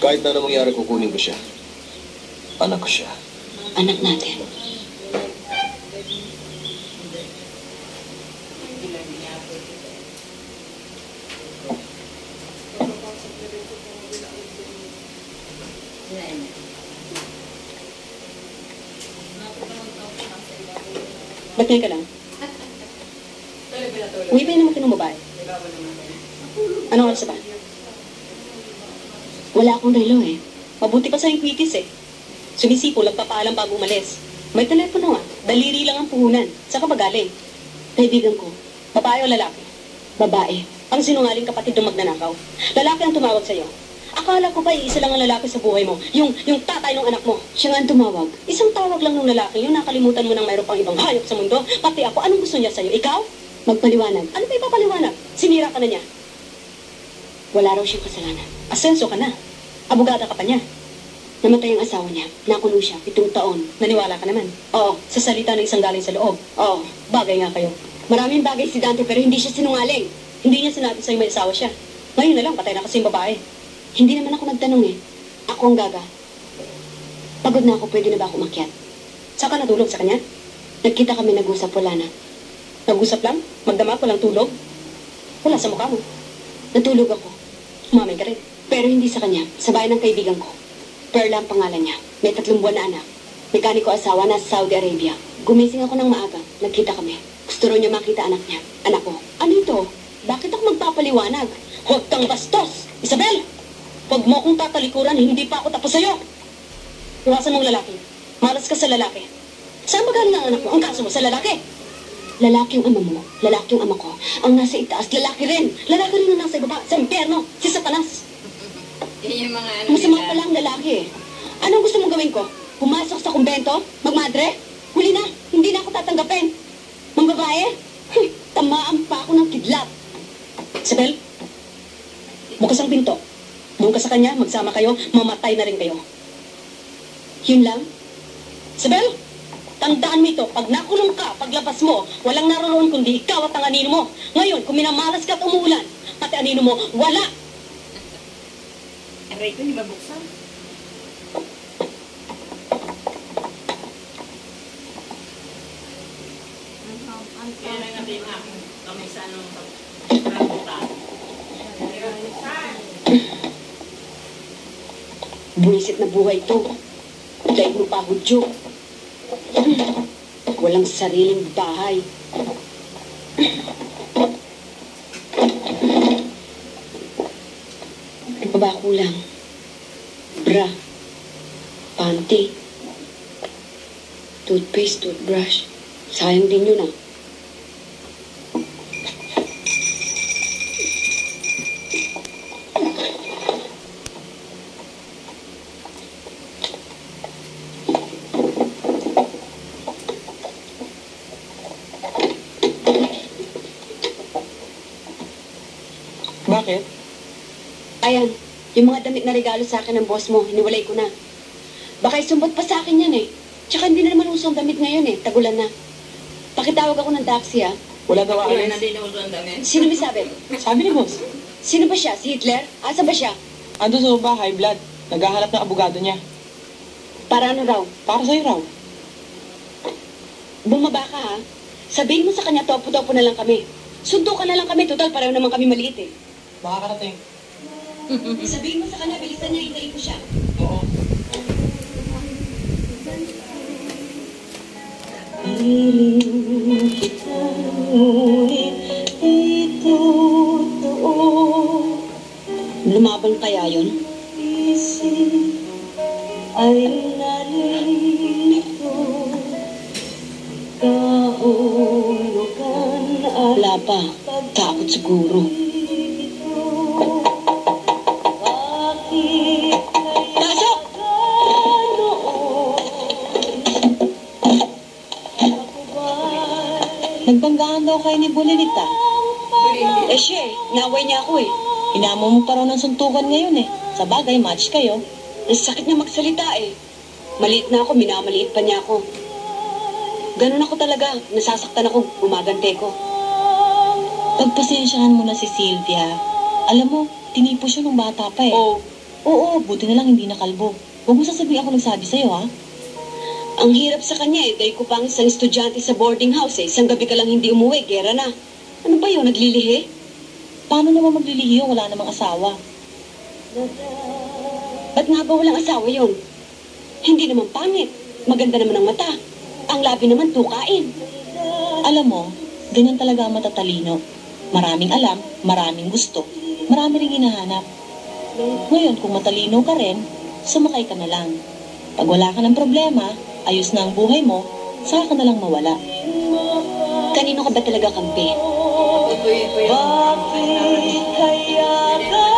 Kahit na anong mangyari, kukunin ko siya. Anak ko siya. Anak natin. Ba't ngayon ka lang? Uwi ba yun naman kinong babae? Anong oras ba? Wala akong relo eh. Mabuti pa sa yung quickies eh. Sumisipo, nagpapaalam bago umalis. May telepono nga. Daliri lang ang puhunan. Saan ka ba galing? Kaibigan ko. Babae o lalaki? Babae. Ang sinungaling kapatid ng magnanakaw. Lalaki ang tumawag sa'yo. Akala ko pa isa lang ang lalaki sa buhay mo. Yung tatay ng anak mo. Siya nga ang tumawag. Isang tawag lang ng lalaki. Yung nakalimutan mo nang mayroon pang ibang hayop sa mundo. Pati ako, anong gusto niya sa'yo? Ikaw? Magpaliwanag. Ano pa ipapaliwanag? Sinira ka na niya. Wala raw siyang kasalanan. Asenso ka na. Abogada ka pa niya. Namatay ang asawa niya. Nakulong siya. 7 taon. Naniwala ka naman. Oo. Sa salita ng isang galing sa loob. Oo. Bagay nga kayo. Maraming bagay si Dante pero hindi siya sinungaling. Hindi niya sinabi sa'yo may asawa siya. Ngayon na lang, patay na kasi yung babae. Hindi naman ako nagtanong eh. Ako ang gaga. Pagod na ako, pwede na ba ako umakyat? Saan ka natulog sa kanya? Nagkita kami nag-usap, wala na. Nag-usap lang? Magdamag, walang tulog? Wala sa mukha mo. Natulog ako. Umamay ka rin. Pero hindi sa kanya, sa bahay ng kaibigan ko. Perla ang pangalan niya. May 3 buwan na anak. Mekaniko asawa na sa Saudi Arabia. Gumising ako ng maaga. Nagkita kami. Gusto rin niya makita anak niya. Anak ko. Ano ito? Bakit ako magpapaliwanag? Huwag kang bastos! Isabel! Huwag mo akong tatalikuran, hindi pa ako tapos sa'yo. Iwasan mong lalaki. Malas ka sa lalaki. Saan magaling ang anak mo? Ang kaso mo sa lalaki. Lalaki yung ama mo, lalaki yung ama ko. Ang nasa itaas, lalaki rin. Lalaki rin ang nasa ibaba, sa impyerno, si Satanas. Yan yung mga ano Masama pala ang lalaki eh. Anong gusto mong gawin ko? Pumasok sa kumbento? Magmadre? Huli na, hindi na ako tatanggapin. Mang babae? Tamaan pa ako ng kidlat. Isabel, bukas ang pinto. Doon ka sa kanya, magsama kayo, mamatay na rin kayo. Yun lang. Isabel, tandaan mo ito, pag nakulong ka, paglabas mo, walang naroon kundi ikaw at ang anino mo. Ngayon, kung minamalas ka at umuulan, pati anino mo, wala. Aray ko, hindi mabuksan. Kaya lang natin yung aking kamay sa anong rambutan. Buwisit na buhay ito. Dahil mo pa hudyo. Walang sariling bahay. Ano pa ba kulang? Bra. Panty. Toothpaste, toothbrush. Sayang din yun ah. Bakit? Ayan, yung mga damit na regalo sa akin ng boss mo, hiniwalay ko na. Baka isumbot pa sa akin yan eh. Tsaka hindi na naman usong damit ngayon eh, tagulan na. Pakitawag ako ng taxi ah. Wala daw Wala alis. na din ako ang dami. Sino may sabi? Sabi ni boss. Sino ba siya? Si Hitler? Asa ba siya? Ando sa baba, high blood. Naghahanap ng abogado niya. Para ano raw? Para sa'yo raw. Bumaba ka ha. Sabihin mo sa kanya, topo-topo na lang kami. Sundo ka na lang kami, total pareho naman kami maliit eh. Makakarating. Sabihin mo sa kanya, bilisan niya, hintayin ko siya. Oo. Piling kita, ngunit itutuo. Lumaban kaya yun? Isip ay nalilito. Kaulugan at wala pa. Takot siguro. Pasok! Nagbanggaan daw kayo ni Bulinita. Eh siya eh, naway niya ako eh. Inamo mo pa raw ng suntukan ngayon eh. Sa bagay, match kayo. Ang sakit niya magsalita eh. Maliit na ako, minamaliit pa niya ako. Ganun ako talaga. Nasasaktan ako, gumagante ko. Pagpasensyahan mo na si Sylvia. Alam mo, Tinipo siya nung bata pa eh. O, Oo, buti na lang hindi nakalbo. Huwag mo sasabihin ako nagsabi sa'yo, ha? ang hirap sa kanya eh, dahil ko pang isang estudyante sa boarding house eh. Isang gabi ka lang hindi umuwi, gera na. Ano ba yun, naglilihi? Paano naman maglilihiyo? Wala namang asawa. Ba't nga ba walang asawa yun? Hindi naman pangit. Maganda naman ang mata. Ang labi naman tukain. Alam mo, ganyan talaga ang matatalino. Maraming alam, maraming gusto, marami ring hinahanap. Ngayon, kung matalino ka rin, sumakay ka na lang. Pag wala ka ng problema, ayos na ang buhay mo, saka ka na lang mawala. Kanino ka ba talaga kampi? Tutuloy ko yung Bakit kaya ka